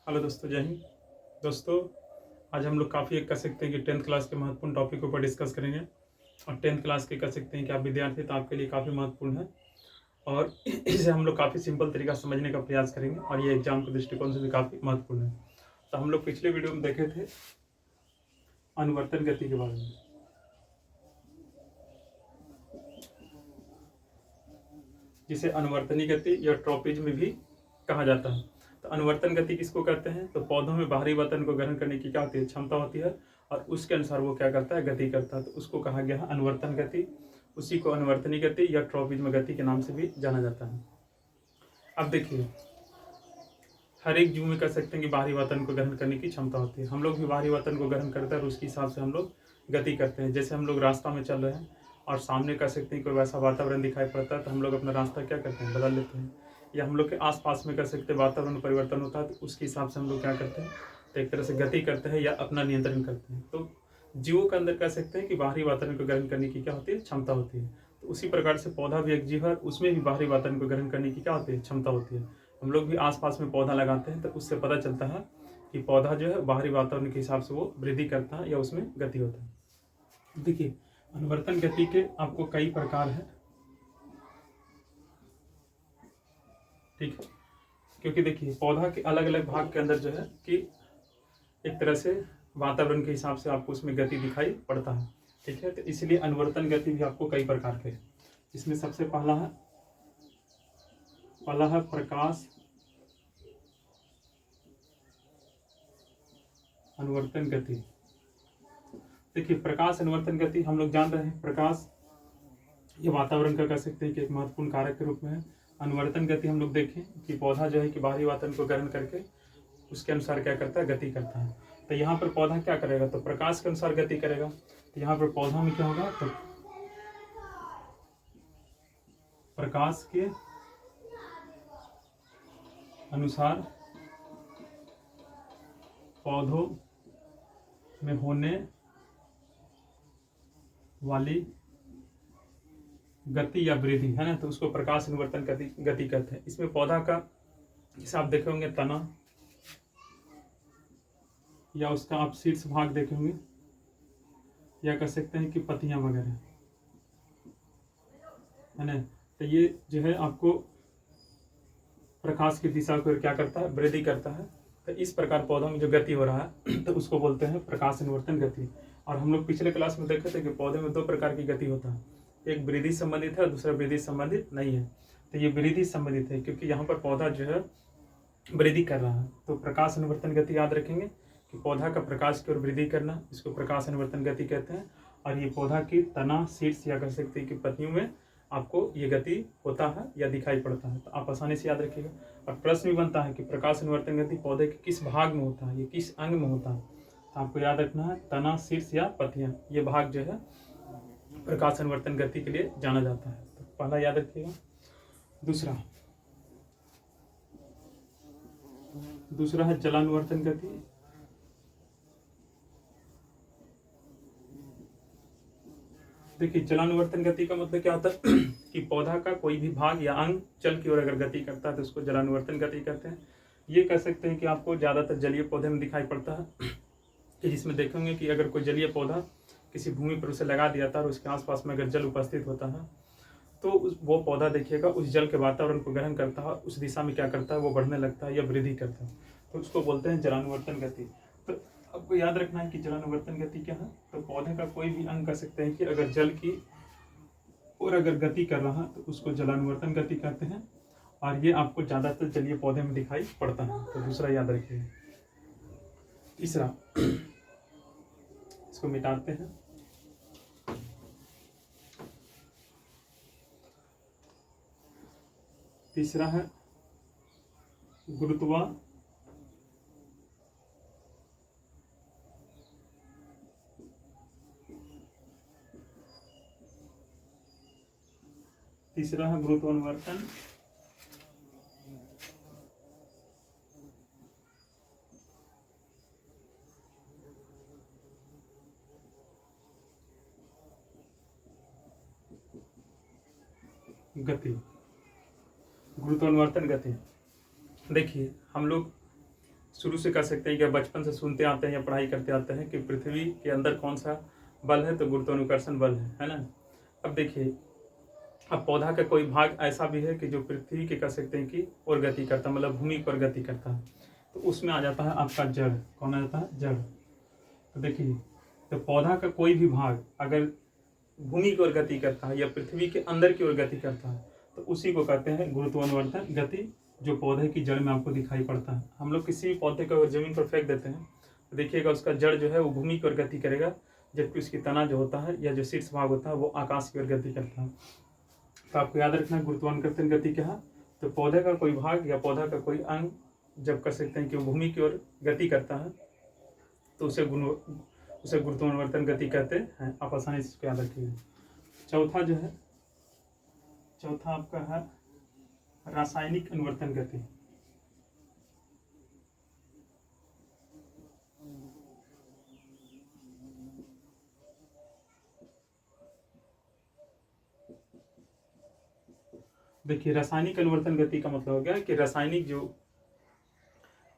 Hello दोस्तों, जय हिंद। दोस्तों, आज हम लोग काफ़ी एक कह सकते हैं कि 10th क्लास के महत्वपूर्ण टॉपिकों पर डिस्कस करेंगे। और 10th क्लास के कह सकते हैं कि आप विद्यार्थी तो आपके लिए काफ़ी महत्वपूर्ण है और इसे हम लोग काफ़ी सिंपल तरीका से समझने का प्रयास करेंगे और ये एग्जाम के दृष्टिकोण से भी काफ़ी महत्वपूर्ण है। तो हम लोग पिछले वीडियो में देखे थे अनुवर्तन गति के बारे में, जिसे अनुवर्तनी गति या ट्रॉपिज्म में भी कहा जाता है। तो अनुवर्तन गति किसको कहते हैं? तो पौधों में बाहरी वातावरण को ग्रहण करने की क्या होती है? क्षमता होती है और उसके अनुसार वो क्या करता है? गति करता है। तो उसको कहा गया है अनुवर्तन गति। उसी को अनुवर्तनी गति या ट्रॉपिज्म गति के नाम से भी जाना जाता है। अब देखिए, हर एक जीव में कह सकते हैं कि बाहरी वातावरण को ग्रहण करने की क्षमता होती है। हम लोग भी बाहरी वातावरण को ग्रहण करते हैं और उसके हिसाब से हम लोग गति करते हैं। जैसे हम लोग रास्ता में चल रहे हैं और सामने कह सकते हैं कोई वैसा वातावरण दिखाई पड़ता है तो हम लोग अपना रास्ता क्या करते हैं? बदल लेते हैं। या हम लोग के आसपास में कह सकते हैं वातावरण में परिवर्तन होता है तो उसके हिसाब से हम लोग क्या करते हैं? तो एक तरह से गति करते हैं या अपना नियंत्रण करते हैं। तो जीवों के अंदर कह सकते हैं कि बाहरी वातावरण को ग्रहण करने की क्या होती है? क्षमता होती है। तो उसी प्रकार से पौधा भी एक जीव है, उसमें भी बाहरी वातावरण को ग्रहण करने की क्या होती है? क्षमता होती है। हम लोग भी आसपास में पौधा लगाते हैं तो उससे पता चलता है कि पौधा जो है बाहरी वातावरण के हिसाब से वो वृद्धि करता है या उसमें गति होता है। देखिए, अनुवर्तन गति के आपको कई प्रकार है, ठीक है, क्योंकि देखिए पौधा के अलग अलग भाग के अंदर जो है कि एक तरह से वातावरण के हिसाब से आपको उसमें गति दिखाई पड़ता है, ठीक है। तो इसलिए अनुवर्तन गति भी आपको कई प्रकार के है। इसमें सबसे पहला है प्रकाश अनुवर्तन गति। देखिए, प्रकाश अनुवर्तन गति हम लोग जान रहे हैं, प्रकाश ये वातावरण का कह सकते हैं कि एक महत्वपूर्ण कारक के रूप में है। अनुवर्तन गति हम लोग देखें कि पौधा जो है कि बाहरी वातावरण को ग्रहण करके उसके अनुसार क्या करता है? गति करता है। तो यहाँ पर पौधा क्या करेगा? तो प्रकाश के अनुसार गति करेगा। तो यहाँ पर पौधा में क्या होगा? तो प्रकाश के अनुसार पौधों में होने वाली गति या वृद्धि है ना, तो उसको प्रकाश अनुवर्तन गति कहते हैं। इसमें पौधा का जैसे आप देखे होंगे तना या उसका आप शीर्ष भाग देखे होंगे या कह सकते हैं कि पत्तियां वगैरह, है ना। तो ये जो है आपको प्रकाश की दिशा को क्या करता है? वृद्धि करता है। तो इस प्रकार पौधों में जो गति हो रहा है तो उसको बोलते हैं प्रकाश अनुवर्तन गति। और हम लोग पिछले क्लास में देखे थे कि पौधे में दो प्रकार की गति होता है, एक वृद्धि संबंधित है और दूसरा वृद्धि संबंधित नहीं है। तो ये वृद्धि संबंधित है क्योंकि यहाँ पर पौधा जो है वृद्धि कर रहा है। तो प्रकाश अनुवर्तन गति याद रखेंगे कि पौधा का प्रकाश की ओर वृद्धि करना, इसको प्रकाश अनुवर्तन गति कहते हैं। और ये पौधा की तना, शीर्ष या कह सकते हैं कि पत्तियों में आपको ये गति होता है या दिखाई पड़ता है। तो आप आसानी से याद रखिएगा। और प्रश्न भी बनता है कि प्रकाश अनुवर्तन गति पौधे के किस भाग में होता है, ये किस अंग में होता है। तो आपको याद रखना है तना, शीर्ष या पत्तियां, ये भाग जो है प्रकाश अनुवर्तन गति के लिए जाना जाता है। तो पहला याद रखिएगा। दूसरा है जलानुवर्तन गति। देखिए, जलानुवर्तन गति का मतलब क्या होता है कि पौधा का कोई भी भाग या अंग जल की ओर अगर गति करता है तो उसको जलानुवर्तन गति कहते हैं। ये कह सकते हैं कि आपको ज़्यादातर जलीय पौधे में दिखाई पड़ता है कि जिसमें देखेंगे कि अगर कोई जलीय पौधा किसी भूमि पर उसे लगा दिया था और उसके आसपास में अगर जल उपस्थित होता है तो वो पौधा देखिएगा उस जल के वातावरण को ग्रहण करता है, उस दिशा में क्या करता है? वो बढ़ने लगता है या वृद्धि करता है। तो उसको बोलते हैं जलानुवर्तन गति। तो आपको याद रखना है कि जलानुवर्तन गति क्या है? तो पौधे का कोई भी अंग कह सकते हैं कि अगर जल की और अगर गति कर रहा है तो उसको जलानुवर्तन गति कहते हैं। और ये आपको ज़्यादातर जलीय पौधे में दिखाई पड़ता है। तो दूसरा याद रखिए। तीसरा, इसको मिटाते हैं। तीसरा है गुरुत्वानुवर्तन गति। देखिए, हम लोग शुरू से कह सकते हैं कि बचपन से सुनते आते हैं या पढ़ाई करते आते हैं कि पृथ्वी के अंदर कौन सा बल है, तो गुरुत्वाकर्षण बल है ना। अब देखिए, अब पौधा का कोई भाग ऐसा भी है कि जो पृथ्वी के कह सकते हैं कि और गति करता है, मतलब भूमि पर गति करता है, तो उसमें आ जाता है आपका जड़। कौन आ जाता है? जड़। तो देखिए, तो पौधा का कोई भी भाग अगर भूमि की ओर गति करता है या पृथ्वी के अंदर की ओर गति करता है, तो उसी को कहते हैं गुरुत्वाकर्षण गति, जो पौधे की जड़ में आपको दिखाई पड़ता है। हम लोग किसी भी पौधे को अगर जमीन पर फेंक देते हैं तो देखिएगा उसका जड़ जो है वो भूमि की ओर गति करेगा, जबकि उसकी तना जो होता है या जो शीर्ष भाग होता है वो आकाश की ओर गति करता है। तो आपको याद रखना गुरुत्वाकर्षण गति क्या है। तो पौधे का कोई भाग या पौधा का कोई अंग जब कह सकते हैं कि वो भूमि की ओर गति करता है, तो उसे गुरुत्वाकर्षण गति कहते हैं। आप आसानी से इसको याद रखिएगा। चौथा जो है, चौथा आपका है रासायनिक अनुवर्तन गति। देखिए, रासायनिक अनुवर्तन गति का मतलब हो गया कि रासायनिक जो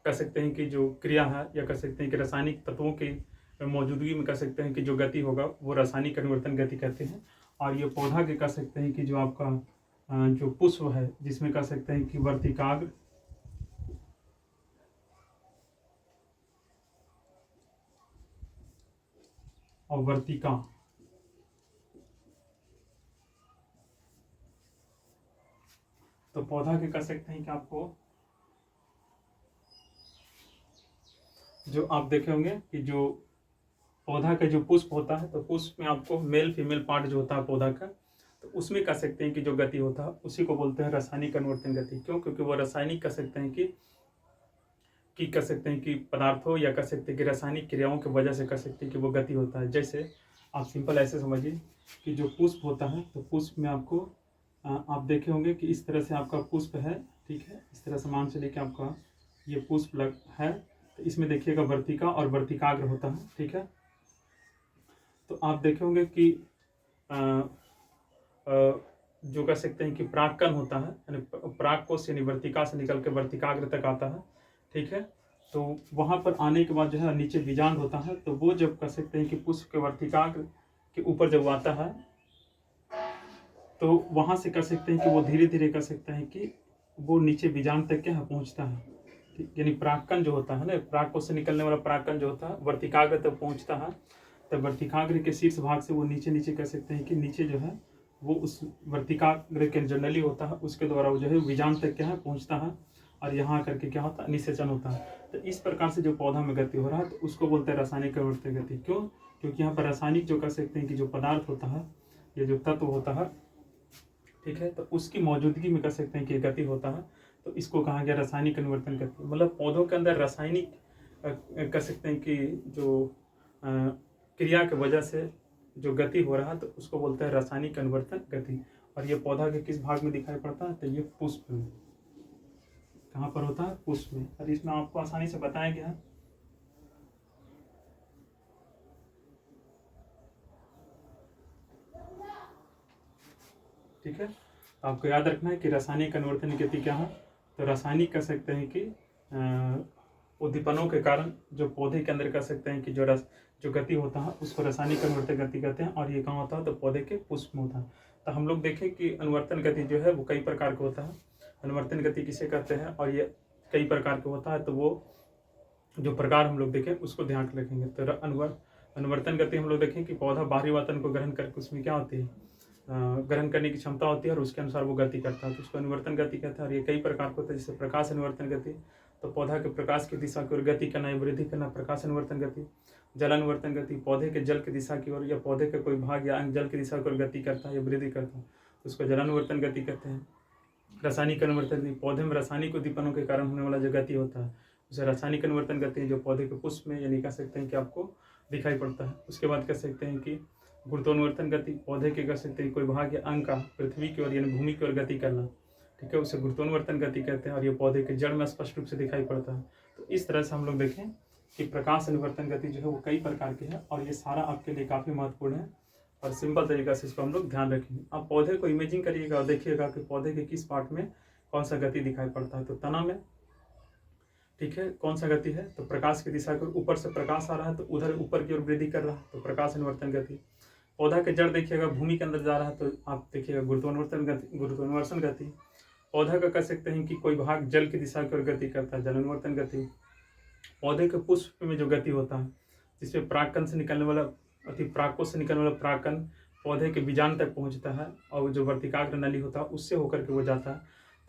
कह सकते हैं कि जो क्रिया है या कह सकते हैं कि रासायनिक तत्वों की मौजूदगी में कह सकते हैं कि जो गति होगा वो रासायनिक अनुवर्तन गति कहते हैं। और ये पौधा के कह सकते हैं कि जो आपका जो पुष्प है, जिसमें कह सकते हैं कि वर्तिकाग्र और वर्तिका, तो पौधा के कह सकते हैं कि आपको जो आप देखे होंगे कि जो पौधा का जो पुष्प होता है, तो पुष्प में आपको मेल फीमेल पार्ट जो होता है पौधा का, तो उसमें कह सकते हैं कि जो गति होता है उसी को बोलते हैं रासायनिक अनुवर्तन गति। क्यों? क्योंकि वो रासायनिक कह सकते हैं कि कह सकते हैं कि पदार्थों या कह सकते हैं कि रासायनिक क्रियाओं की वजह से कह सकते हैं कि वो गति होता है। जैसे आप सिंपल ऐसे समझिए कि जो पुष्प होता है, तो पुष्प में आपको आप देखे होंगे कि इस तरह से आपका पुष्प है, ठीक है, इस तरह सामान से लेके आपका ये पुष्प लग है, तो इसमें देखिएगा वर्तिका और वर्तिकाग्र होता है, ठीक है। तो आप देखे होंगे कि जो कह सकते हैं कि परागकण होता है, यानी पराग कोश यानी वर्तिका से निकल के वर्तिकाग्र तक आता है, ठीक है। तो वहाँ पर आने के बाद जो है नीचे बीजांड होता है, तो वो जब कह सकते हैं कि पुष्प के वर्तिकाग्र के ऊपर जब आता है, तो वहाँ से कह सकते हैं कि वो धीरे धीरे कह सकते हैं कि वो नीचे बीजांड तक क्या है पहुँचता है, ठीक। यानी परागकण जो होता है ना, पराग कोश से निकलने वाला परागकण जो होता है वर्तिकाग्र तक पहुँचता है, तब वर्तिकाग्र के शीर्ष भाग से वो नीचे नीचे कह सकते हैं कि नीचे जो है वो उस वर्तिकाग्र के जो नली होता है उसके द्वारा वो जो है बीजांड तक क्या है पहुँचता है, और यहाँ करके क्या होता है निषेचन होता है। तो इस प्रकार से जो पौधा में गति हो रहा है, तो उसको बोलते हैं रासायनिक अनुवर्तन गति। क्यों? क्योंकि यहाँ पर रासायनिक जो कह सकते हैं कि जो पदार्थ होता है या जो तत्व होता है, ठीक है, तो उसकी मौजूदगी में कह सकते हैं कि गति होता है, तो इसको कहा गया रासायनिक अनुवर्तन गति। मतलब पौधों के अंदर रासायनिक कह सकते हैं कि जो क्रिया की वजह से जो गति हो रहा है, तो उसको बोलते हैं रासायनिक अनुवर्तन गति। और ये पौधा के किस भाग में दिखाई पड़ता है? तो ये पुष्प में। कहाँ पर होता है? पुष्प में। और इसमें आपको आसानी से बताया गया है, ठीक है। आपको याद रखना है कि रासायनिक अनुवर्तन गति क्या है। तो रासायनिक कह सकते हैं कि उद्दीपनों के कारण जो पौधे के अंदर कह सकते हैं कि जो गति होता है उसको रासायनिक अनुवर्तन गति कहते हैं। और ये कहाँ होता है? तो पौधे के पुष्प में होता है। तो हम लोग देखें कि अनुवर्तन गति जो है वो कई प्रकार का होता है। अनुवर्तन गति किसे कहते हैं और ये कई प्रकार का होता है, तो वो जो प्रकार हम लोग देखें उसको ध्यान रखेंगे। तो अनुवर्तन गति हम लोग देखें कि पौधा बाहरी वातावरण को ग्रहण करके उसमें क्या होती है, ग्रहण करने की क्षमता होती है और उसके अनुसार वो गति करता है, तो उसको अनुवर्तन गति कहते हैं। और ये कई प्रकार का होता है, जैसे प्रकाश अनुवर्तन गति, तो पौधा के प्रकाश की दिशा की ओर गति करना या वृद्धि करना, प्रकाश अनुवर्तन गति। जल अनुवर्तन गति, पौधे के जल की दिशा की ओर या पौधे का कोई भाग या अंग जल की दिशा की ओर गति करता है या वृद्धि करता है, तो उसको जलानुवर्तन गति कहते हैं। रासायनिक अनुवर्तन गति, पौधे में रासायनिक उद्दीपनों के कारण होने वाला जो गति होता है उसे रासायनिक अनुवर्तन गति, जो पौधे के पुष्प में यानी कह सकते हैं कि आपको दिखाई पड़ता है। उसके बाद कह सकते हैं कि गुरुत्वानुवर्तन गति, पौधे के कह सकते हैं कोई भाग या अंग का पृथ्वी की ओर यानी भूमि की ओर गति करना, ठीक है, उसे गुरुत्वानुवर्तन गति कहते हैं। और ये पौधे के जड़ में स्पष्ट रूप से दिखाई पड़ता है। तो इस तरह से हम लोग देखें कि प्रकाश अनुवर्तन गति जो है वो कई प्रकार की है, और ये सारा आपके लिए काफ़ी महत्वपूर्ण है और सिंपल तरीका से इसको हम लोग ध्यान रखेंगे। आप पौधे को इमेजिंग करिएगा और देखिएगा कि पौधे के किस पार्ट में कौन सा गति दिखाई पड़ता है। तो तना में ठीक है, कौन सा गति है, तो प्रकाश की दिशा की ओर, ऊपर से प्रकाश आ रहा है तो उधर ऊपर की ओर वृद्धि कर रहा है, तो प्रकाश अनुवर्तन गति। पौधा के जड़ देखिएगा भूमि के अंदर जा रहा है तो आप देखिएगा गुरुत्वानुवर्तन गति। पौधा का कह सकते हैं कि कोई भाग जल की दिशा की ओर गति करता है, जलानुवर्तन गति। पौधे के पुष्प में जो गति होता है, जिसमें परागकण से निकलने वाला परागकों से निकलने वाला परागकण पौधे के बीजांड तक पहुंचता है और जो वर्तिकाग्र नली होता है उससे होकर के वो जाता है,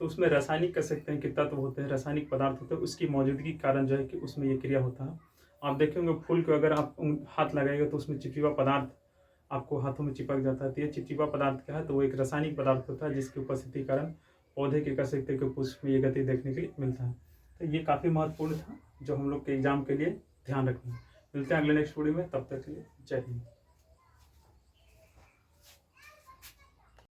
तो उसमें रासायनिक कह सकते हैं कि तत्व होते हैं, रासायनिक पदार्थ होते हैं, उसकी मौजूदगी के कारण जो है कि उसमें ये क्रिया होता है। आप देखेंगे फूल को अगर आप हाथ लगाएगा तो उसमें चिपचिपा पदार्थ आपको हाथों में चिपक जाता है, तो ये चिपचिपा पदार्थ क्या है, तो वो एक रासायनिक पदार्थ होता है जिसकी उपस्थिति के कारण पौधे के कह सकते हैं कि पुष्प में ये गति देखने के लिए मिलता है। तो ये काफ़ी महत्वपूर्ण था जो हम लोग के एग्जाम के लिए ध्यान रखना है। मिलते हैं अगले नेक्स्ट वीडियो में, तब तक के लिए जय हिंद।